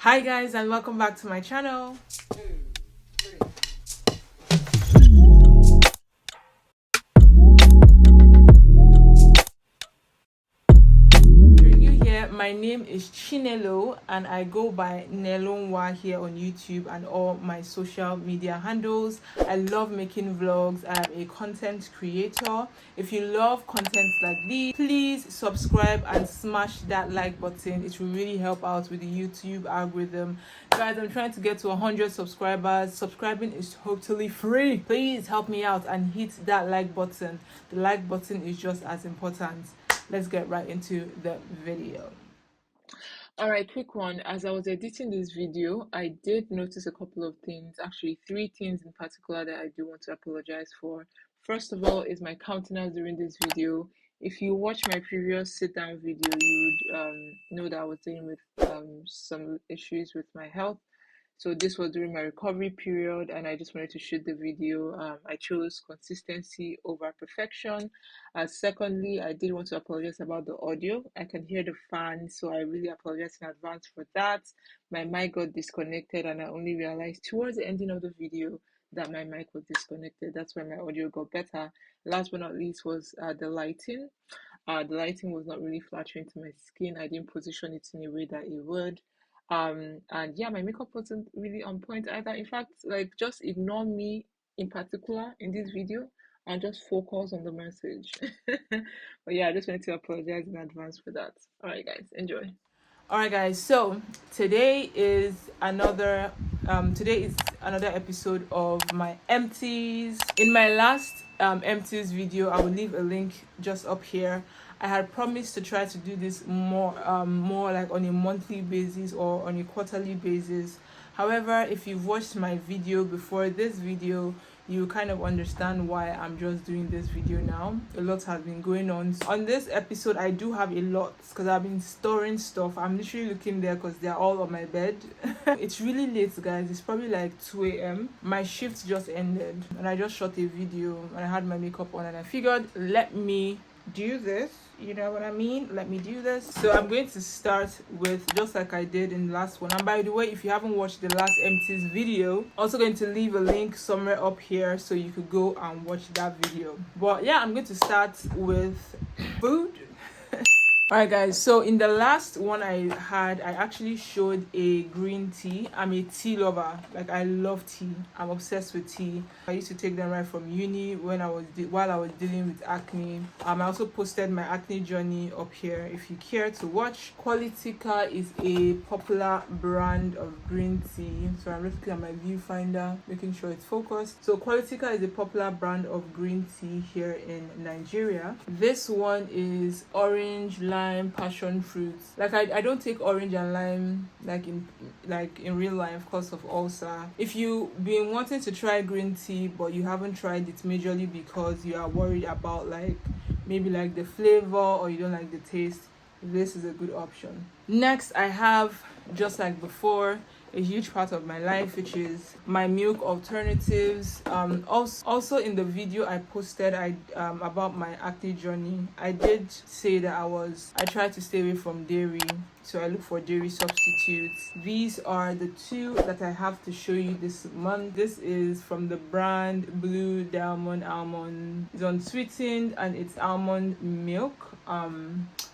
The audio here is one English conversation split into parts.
Hi guys, and welcome back to my channel. If you're new here, my name is Chinelo and I go by Nelonwa here on YouTube and all my social media handles. I love making vlogs. I'm a content creator. If you love content like these, please subscribe and smash that like button. It will really help out with the YouTube algorithm. Guys, I'm trying to get to 100 subscribers. Subscribing is totally free. Please help me out and hit that like button. The like button is just as important. Let's get right into the video. All right, quick one. As I was editing this video, I did notice a couple of things, actually three things in particular that I do want to apologize for. First of all is my countenance during this video. If you watch my previous sit down video, you would know that I was dealing with some issues with my health. So this was during my recovery period, and I just wanted to shoot the video. I chose consistency over perfection. Secondly, I did want to apologize about the audio. I can hear the fan, so I really apologize in advance for that. My mic got disconnected, and I only realized towards the ending of the video that my mic was disconnected. That's why my audio got better. Last but not least was the lighting. The lighting was not really flattering to my skin. I didn't position it in a way that it would. And yeah, my makeup wasn't really on point either. In fact, like, just ignore me in particular in this video and just focus on the message. But yeah, I just wanted to apologize in advance for that. All right, guys, enjoy. All right, guys. So today is another episode of my empties. In my last empties video, I will leave a link just up here. I had promised to try to do this more like on a monthly basis or on a quarterly basis. However, if you've watched my video before this video, you kind of understand why I'm just doing this video now. A lot has been going on this episode. I do have a lot because I've been storing stuff. I'm literally looking there because they're all on my bed. It's really late, guys. It's probably like 2 a.m. My shift just ended and I just shot a video and I had my makeup on and I figured, let me do this, you know what I mean? Let me do this. So I'm going to start with just like I did in the last one. And by the way, if you haven't watched the last empties video, also going to leave a link somewhere up here so you could go and watch that video. But yeah, I'm going to start with food. Alright guys, so in the last one I actually showed a green tea. I'm a tea lover. Like, I love tea. I'm obsessed with tea. I used to take them right from uni when while I was dealing with acne. I also posted my acne journey up here if you care to watch. Qualitica is a popular brand of green tea. So I'm looking at my viewfinder, making sure it's focused. So Qualitica is a popular brand of green tea here in Nigeria. This one is orange, lime, passion fruits. Like, I don't take orange and lime like in real life because of ulcer. If you've been wanting to try green tea but you haven't tried it majorly because you are worried about like maybe like the flavor or you don't like the taste, this is a good option. Next, I have, just like before, a huge part of my life, which is my milk alternatives. Also in the video I posted about my acne journey, I did say that I tried to stay away from dairy, so I look for dairy substitutes. These are the two that I have to show you this month. This is from the brand Blue Diamond Almond. It's unsweetened and it's almond milk.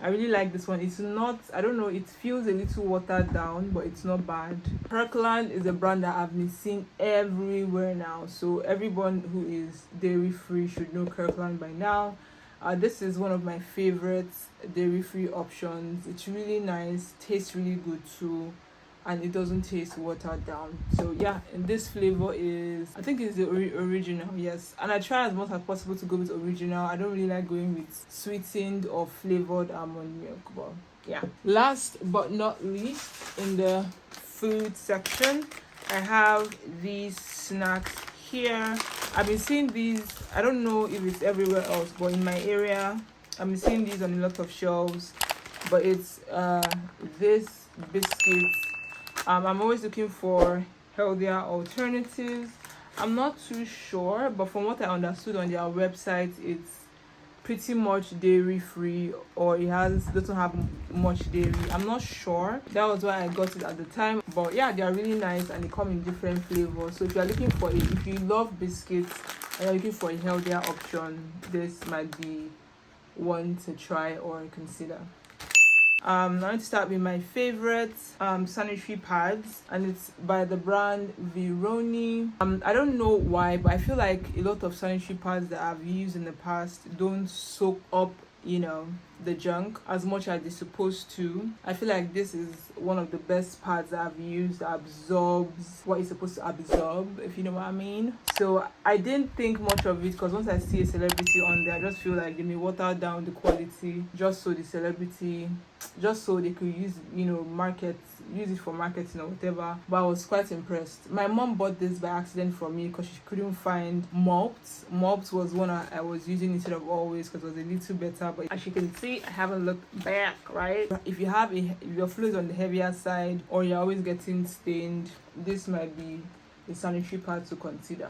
I really like this one. It's not, I don't know, it feels a little watered down, but it's not bad. Kirkland is a brand that I've been seeing everywhere now, so everyone who is dairy free should know Kirkland by now. This is one of my favorite dairy free options. It's really nice, tastes really good too, and it doesn't taste watered down. So yeah, and this flavor is, I think it's the original, yes. And I try as much as possible to go with original. I don't really like going with sweetened or flavored almond milk, but yeah. Last but not least, in the food section, I have these snacks here. I've been seeing these, I don't know if it's everywhere else, but in my area I've been seeing these on a lot of shelves. But it's this biscuits. I'm always looking for healthier alternatives. I'm not too sure, but from what I understood on their website, it's pretty much dairy free, or it doesn't have much dairy. I'm not sure. That was why I got it at the time. But yeah, they are really nice and they come in different flavors. So if you're looking for it, if you love biscuits and you're looking for a healthier option, this might be one to try or consider. I'm going to start with my favorite sanitary pads, and it's by the brand Vironi. I don't know why, but I feel like a lot of sanitary pads that I've used in the past don't soak up, the junk as much as they're supposed to. I feel like this is one of the best pads that I've used that absorbs what it's supposed to absorb, if you know what I mean. So I didn't think much of it, because once I see a celebrity on there, I just feel like they may water down the quality just so they could use it for marketing or whatever. But I was quite impressed. My mom bought this by accident from me because she couldn't find Mops was one I was using instead of Always, because it was a little better. But as you can see, I haven't looked back, right? If your flow is on the heavier side, or you're always getting stained, this might be a sanitary pad to consider.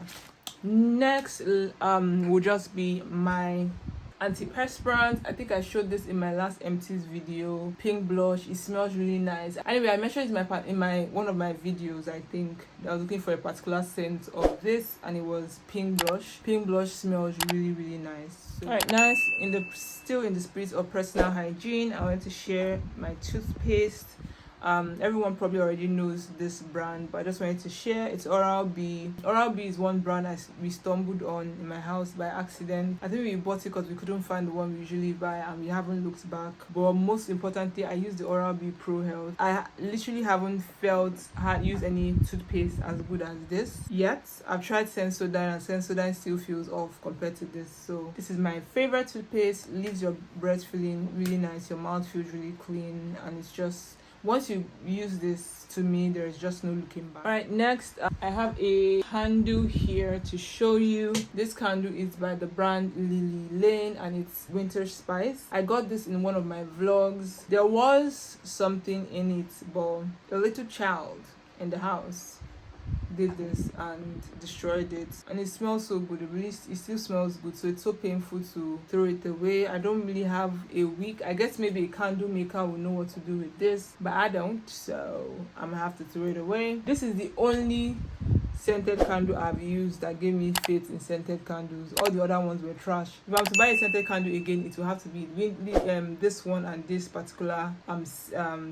Next will just be my antiperspirant. I think I showed this in my last Empties video. Pink blush. It smells really nice. Anyway, I mentioned it in my one of my videos. I think I was looking for a particular scent of this, and it was pink blush. Pink blush smells really, really nice. So, alright, nice. Still in the spirit of personal hygiene, I want to share my toothpaste. Everyone probably already knows this brand, but I just wanted to share. It's Oral-B. Oral-B is one brand we stumbled on in my house by accident. I think we bought it because we couldn't find the one we usually buy, and we haven't looked back. But most importantly, I use the Oral-B Pro Health. I literally haven't used any toothpaste as good as this yet. I've tried Sensodyne, and Sensodyne still feels off compared to this. So this is my favorite toothpaste. Leaves your breath feeling really nice. Your mouth feels really clean, and it's just, once you use this, to me, there's just no looking back. Alright, next, I have a candle here to show you. This candle is by the brand Lily Lane, and it's Winter Spice. I got this in one of my vlogs. There was something in it, but a little child in the house did this and destroyed it, and it smells so good. It still smells good, so it's so painful to throw it away. I don't really have a wick. I guess maybe a candle maker will know what to do with this, but I don't, so I'm gonna have to throw it away. This is the only scented candle I've used that gave me faith in scented candles. All the other ones were trash. If I'm to buy a scented candle again, it will have to be this one and this particular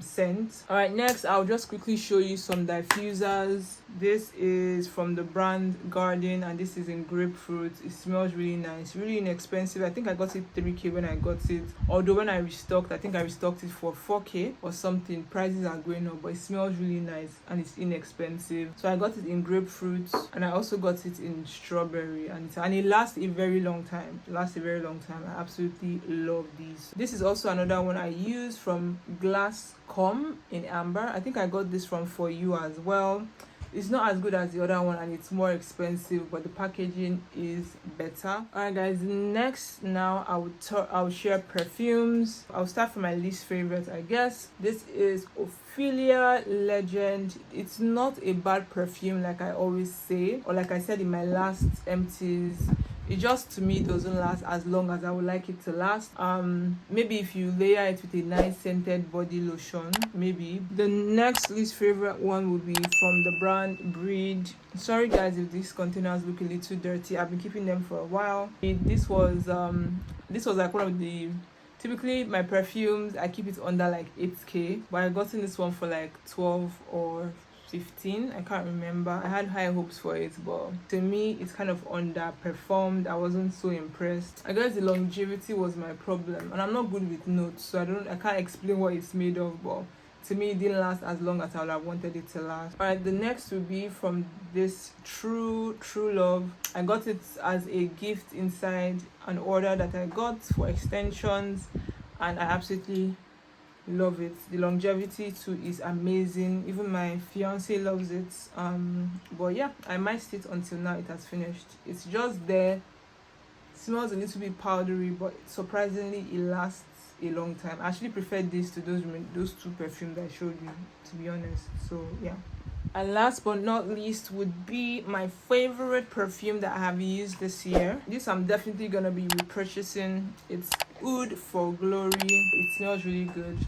scent. Alright, next I'll just quickly show you some diffusers. This is from the brand Garden, and this is in grapefruit. It smells really nice, really inexpensive. I think I got it 3K when I got it, although when I restocked, I think I restocked it for 4K or something. Prices are going up, but it smells really nice and it's inexpensive. So I got it in grapefruit, and I also got it in strawberry, and it lasts a very long time. I absolutely love these. This is also another one I use from Glasscom in amber. I think I got this from For You as well. It's not as good as the other one, and it's more expensive, but the packaging is better. Alright guys, next now I'll share perfumes. I'll start from my least favorite, I guess. This is Ophelia Legend. It's not a bad perfume like I always say, or like I said in my last Empties. It just, to me, doesn't last as long as I would like it to last. Maybe if you layer it with a nice scented body lotion, maybe. The next least favorite one would be from the brand Breed. Sorry guys if these containers look a little dirty. I've been keeping them for a while. This was like one of the, typically my perfumes, I keep it under like 8K, but I got in this one for like 12 or 15. I can't remember. I had high hopes for it, but to me it's kind of underperformed. I wasn't so impressed. I guess the longevity was my problem, and I'm not good with notes, so I can't explain what it's made of, but to me it didn't last as long as I would have wanted it to last. Alright, the next will be from this True Love. I got it as a gift inside an order that I got for extensions, and I absolutely love it. The longevity too is amazing. Even my fiance loves it. But yeah, I might sit until now it has finished. It's just there. It smells a little bit powdery, but surprisingly it lasts a long time. I actually prefer this to those two perfumes I showed you, to be honest. So yeah. And last but not least would be my favorite perfume that I have used this year. This I'm definitely gonna be repurchasing. It's Oud for Glory. It smells really good.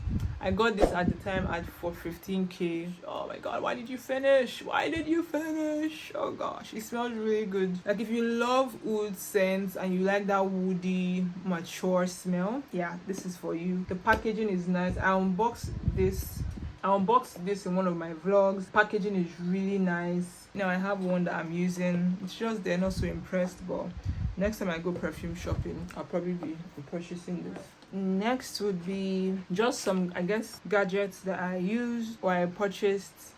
I got this at the time for 15k. Oh my god, why did you finish? Why did you finish? Oh gosh, it smells really good. Like if you love oud scents and you like that woody, mature smell, yeah, this is for you. The packaging is nice. I unboxed this in one of my vlogs. Packaging is really nice. Now I have one that I'm using. It's just they're not so impressed, but next time I go perfume shopping, I'll probably be purchasing this. Next would be just some, I guess, gadgets that I used or I purchased.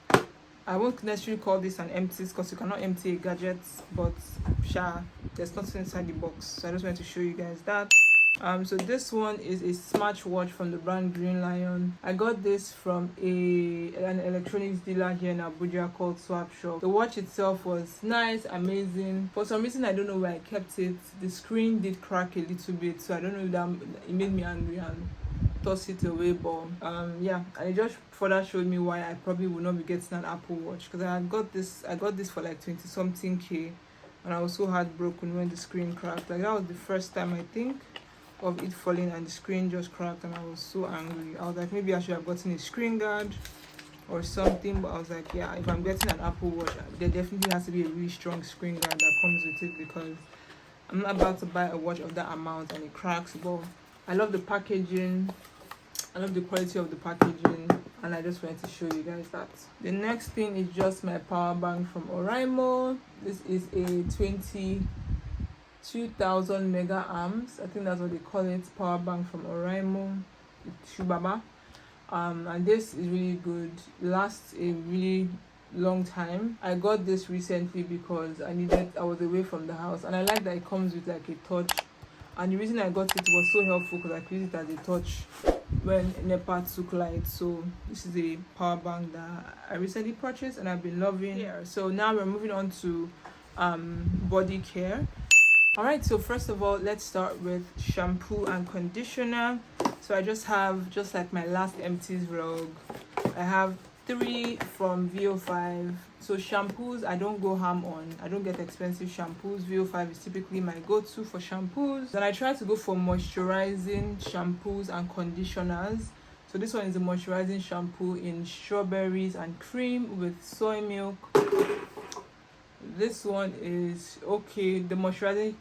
I won't necessarily call this an empties because you cannot empty a gadget, but there's nothing inside the box. So I just wanted to show you guys that. So this one is a smartwatch from the brand Green Lion. I got this from an electronics dealer here in Abuja called Swap Shop. The watch itself was nice, amazing. For some reason I don't know where I kept it. The screen did crack a little bit, so I don't know if that it made me angry and toss it away, but yeah, and it just further showed me why I probably would not be getting an Apple Watch, because I got this for like 20 something k, and I was so heartbroken when the screen cracked. Like that was the first time I think of it falling and the screen just cracked, and I was so angry. I was like, maybe I should have gotten a screen guard or something, but I was like, yeah, if I'm getting an Apple Watch, there definitely has to be a really strong screen guard that comes with it, because I'm not about to buy a watch of that amount and it cracks. But I love the packaging, I love the quality of the packaging, and I just wanted to show you guys that. The next thing is just my power bank from Oraimo. This is a 22,000 mega amps, I think that's what they call it, power bank from Oraimo, Shubaba. And this is really good, lasts a really long time. I got this recently because I was away from the house, and I like that it comes with like a touch. And the reason I got it was so helpful because I could use it as a touch when NEPA took light. So this is a power bank that I recently purchased and I've been loving. Yeah. So now we're moving on to body care. Alright, so first of all, let's start with shampoo and conditioner. So I just have, just like my last empties vlog, I have 3 from VO5. So shampoos I don't go ham on. I don't get expensive shampoos. VO5 is typically my go-to for shampoos. Then I try to go for moisturizing shampoos and conditioners. So this one is a moisturizing shampoo in strawberries and cream with soy milk. This one is okay. The moisturizing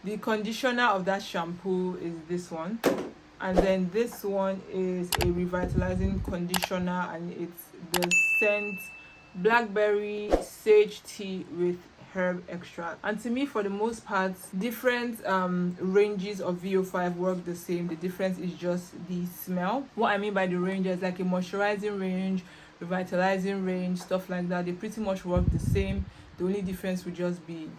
the conditioner of that shampoo is this one. And then this one is a revitalizing conditioner, and it's the scent blackberry sage tea with herb extract. And to me, for the most part, different ranges of VO5 work the same. The difference is just the smell. What I mean by the range is like a moisturizing range, revitalizing range, stuff like that. They pretty much work the same. The only difference would just be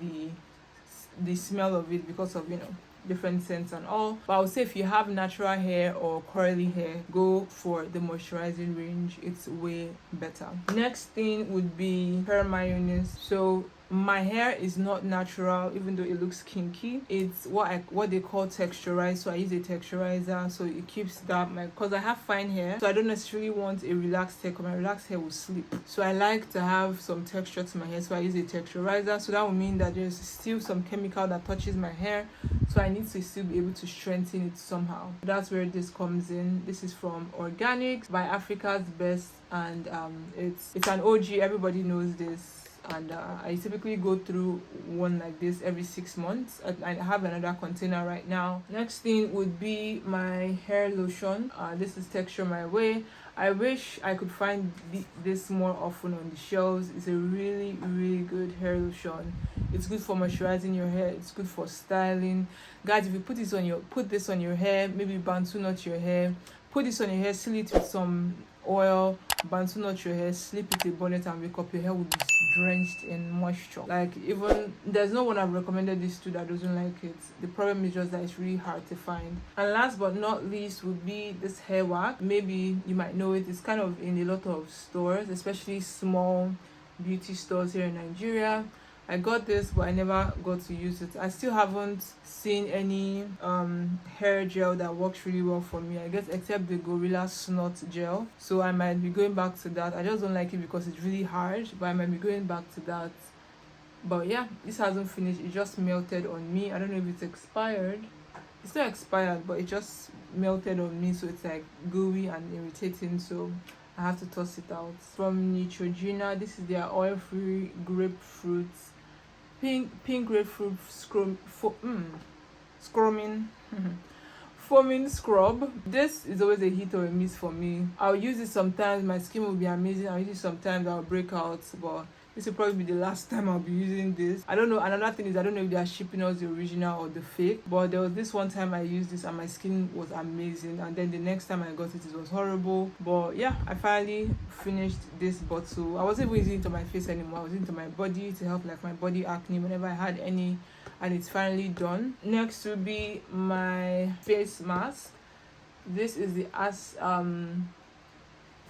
the smell of it, because of, you know, different scents and all. But I would say if you have natural hair or curly hair, go for the moisturizing range. It's way better. Next thing would be hair mayonnaise. So my hair is not natural, even though it looks kinky. It's what they call texturized. So I use a texturizer, so it keeps that, because I have fine hair, so I don't necessarily want a relaxed hair, because my relaxed hair will slip. So I like to have some texture to my hair, so I use a texturizer. So that will mean that there's still some chemical that touches my hair, so I need to still be able to strengthen it somehow. That's where this comes in. This is from Organics by Africa's Best, and it's an OG. Everybody knows this. And I typically go through one like this every 6 months. I have another container right now. Next thing would be my hair lotion. This is Texture My Way. I wish I could find this more often on the shelves. It's a really, really good hair lotion. It's good for moisturizing your hair. It's good for styling. Guys, if you put this on your hair, maybe bantu knot your hair, put this on your hair, seal it with some oil, bantu knot your hair, sleep with a bonnet and wake up, your hair will be drenched in moisture. Like, even there's no one I've recommended this to that doesn't like it. The problem is just that it's really hard to find. And last but not least would be this hair wax. Maybe you might know it. It's kind of in a lot of stores, especially small beauty stores here in Nigeria. I got this, but I never got to use it. I still haven't seen any hair gel that works really well for me, I guess, except the Gorilla Snot gel. So I might be going back to that. I just don't like it because it's really hard, but I might be going back to that. But yeah, this hasn't finished. It just melted on me. I don't know if it's expired. It's not expired, but it just melted on me, so it's like gooey and irritating. So I have to toss it out. From Neutrogena, this is their oil-free grapefruit, pink grapefruit scrumming foaming scrub. This is always a hit or a miss for me. I'll use it sometimes, my skin will be amazing. I'll use it sometimes, I'll break out, but this will probably be the last time I'll be using this. I don't know. Another thing is, I don't know if they are shipping us the original or the fake, but there was this one time I used this and my skin was amazing, and then the next time I got it, it was horrible. But yeah, I finally finished this bottle. I wasn't even using it on my face anymore. I was using it on my body to help like my body acne whenever I had any, and it's finally done. Next will be my face mask. This is the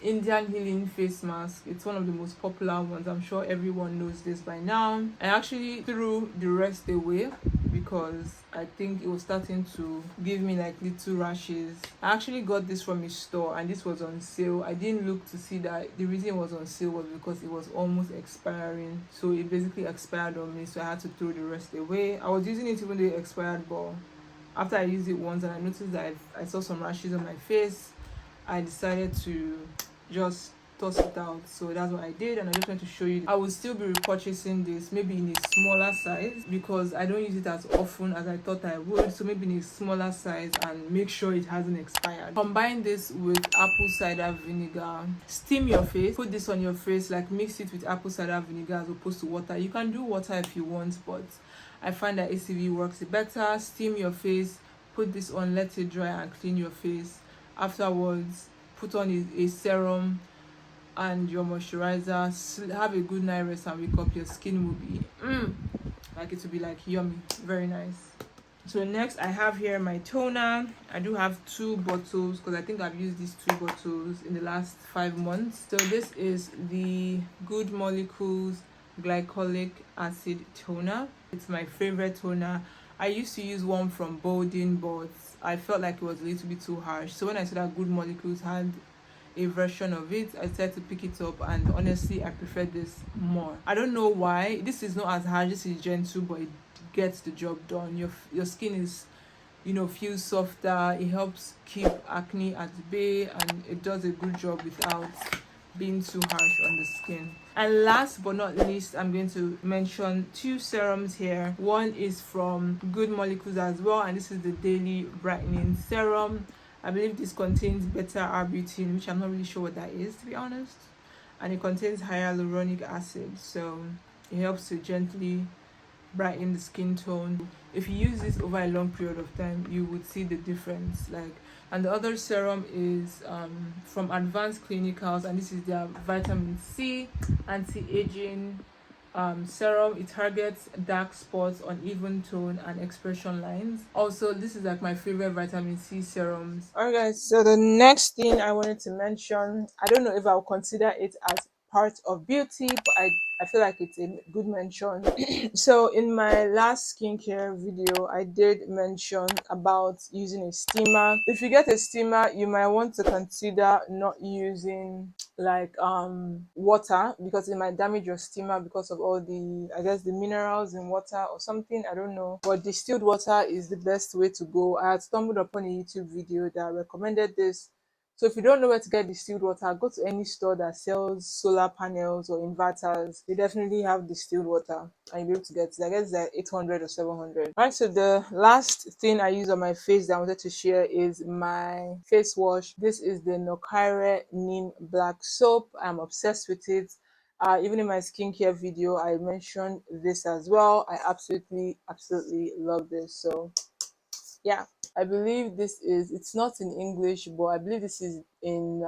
Indian healing face mask. It's one of the most popular ones. I'm sure everyone knows this by now. I actually threw the rest away because I think it was starting to give me like little rashes. I actually got this from a store and this was on sale. I didn't look to see that the reason it was on sale was because it was almost expiring. So it basically expired on me, so I had to throw the rest away. I was using it even though it expired, but after I used it once and I noticed that I saw some rashes on my face, I decided to just toss it out. So that's what I did, and I just want to show you. I will still be repurchasing this, maybe in a smaller size, because I don't use it as often as I thought I would. So maybe in a smaller size and make sure it hasn't expired. Combine this with apple cider vinegar. Steam your face. Put this on your face, like mix it with apple cider vinegar as opposed to water. You can do water if you want, but I find that ACV works better. Steam your face. Put this on, let it dry, and clean your face. Afterwards, put on a serum and your moisturizer. Have a good night rest and wake up. Your skin will be like, it will be like yummy, very nice. So next I have here my toner. I do have 2 bottles because I think I've used these 2 bottles in the last 5 months. So this is the Good Molecules glycolic acid toner. It's my favorite toner. I used to use one from Bolden, but I felt like it was a little bit too harsh. So when I saw that Good Molecules had a version of it, I decided to pick it up, and honestly I prefer this more. I don't know why. This is not as harsh, this is gentle, but it gets the job done. Your skin is, feels softer. It helps keep acne at bay, and it does a good job without being too harsh on the skin. And last but not least, I'm going to mention 2 serums here. One is from Good Molecules as well, and this is the Daily Brightening Serum. I believe this contains beta-arbutin, which I'm not really sure what that is, to be honest. And it contains hyaluronic acid, so it helps to gently brighten the skin tone. If you use this over a long period of time, you would see the difference. And the other serum is from Advanced Clinicals, and this is their vitamin C anti-aging serum. It targets dark spots, uneven tone, and expression lines. Also, this is like my favorite vitamin C serums. Alright guys, so the next thing I wanted to mention, I don't know if I'll consider it as part of beauty, but I feel like it's a good mention. So in my last skincare video, I did mention about using a steamer. If you get a steamer, you might want to consider not using like water, because it might damage your steamer because of all the, I guess, the minerals in water or something, I don't know. But distilled water is the best way to go. I had stumbled upon a YouTube video that recommended this. So if you don't know where to get distilled water, go to any store that sells solar panels or inverters. They definitely have distilled water and you'll be able to get it. I guess they're 800 or 700. All right, so the last thing I use on my face that I wanted to share is my face wash. This is the Nokaire Neem Black Soap. I'm obsessed with it. Even in my skincare video, I mentioned this as well. I absolutely love this. So yeah, I believe this is, it's not in English, but I believe this is in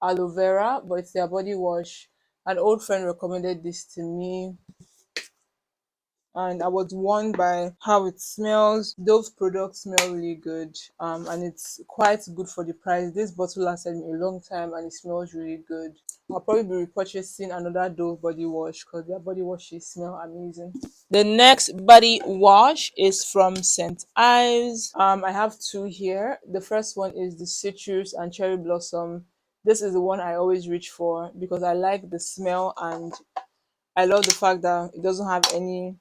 aloe vera, but it's their body wash. An old friend recommended this to me, and I was warned by how it smells. Those products smell really good, and it's quite good for the price. This bottle lasted me a long time and it smells really good. I'll probably be repurchasing another Dove body wash because their body washes smell amazing. The next body wash is from St. Ives. I have two here. The first one is the citrus and cherry blossom. This is the one I always reach for because I like the smell and I love the fact that it doesn't have any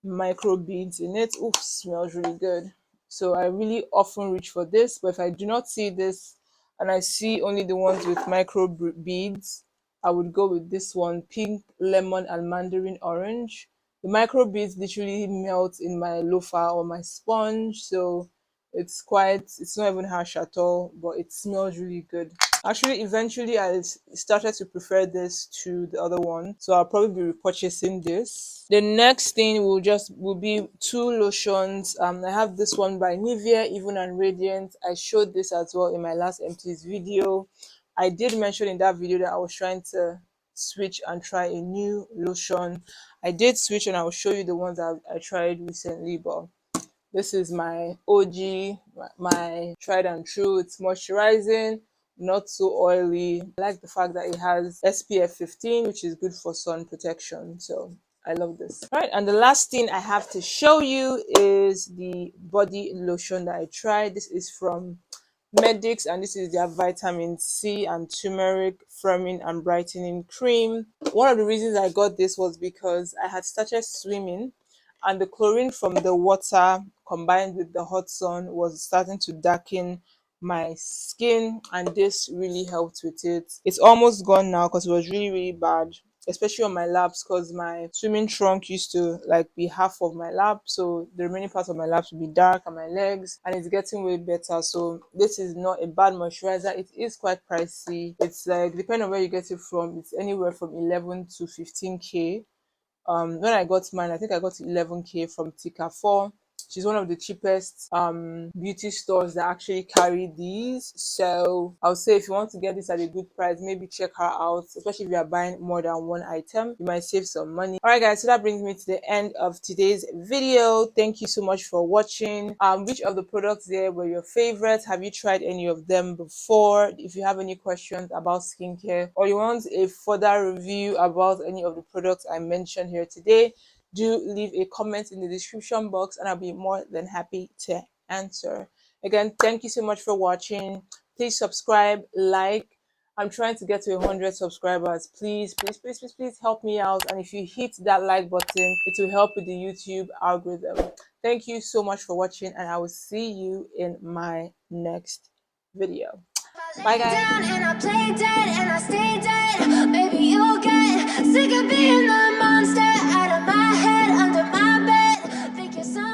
micro beads in it. Oof, smells really good. So I really often reach for this, but if I do not see this and I see only the ones with micro beads, I would go with this one, pink lemon and mandarin orange. The micro beads literally melt in my loofah or my sponge, so it's not even harsh at all, but it smells really good. Actually, eventually I started to prefer this to the other one, so I'll probably be repurchasing this. The next thing will be two lotions. I have this one by Nivea, Even and Radiant. I showed this as well in my last Empties video. I did mention in that video that I was trying to switch and try a new lotion. I did switch and I'll show you the ones that I tried recently, but this is my OG, my tried and true. It's moisturizing, not so oily. I like the fact that it has SPF 15, which is good for sun protection. So I love this. All right, and the last thing I have to show you is the body lotion that I tried. This is from Medix, and this is their vitamin C and turmeric firming and brightening cream. One of the reasons I got this was because I had started swimming and the chlorine from the water combined with the hot sun was starting to darken my skin, and this really helped with it. It's almost gone now because it was really bad, especially on my laps, because my swimming trunk used to like be half of my lap, so the remaining part of my laps would be dark and my legs, and it's getting way better. So this is not a bad moisturizer. It is quite pricey. It's like, depending on where you get it from, it's anywhere from 11 to 15k. When I got mine, I think I got 11k from Tika 4. She's one of the cheapest beauty stores that actually carry these. So I would say if you want to get this at a good price, maybe check her out, especially if you are buying more than one item. You might save some money. All right, guys, so that brings me to the end of today's video. Thank you so much for watching. Which of the products there were your favorites? Have you tried any of them before? If you have any questions about skincare or you want a further review about any of the products I mentioned here today, do leave a comment in the description box and I'll be more than happy to answer. Again, thank you so much for watching. Please subscribe, like. I'm trying to get to 100 subscribers. Please, please, please, please, please help me out. And if you hit that like button, it will help with the YouTube algorithm. Thank you so much for watching, and I will see you in my next video. Bye, guys.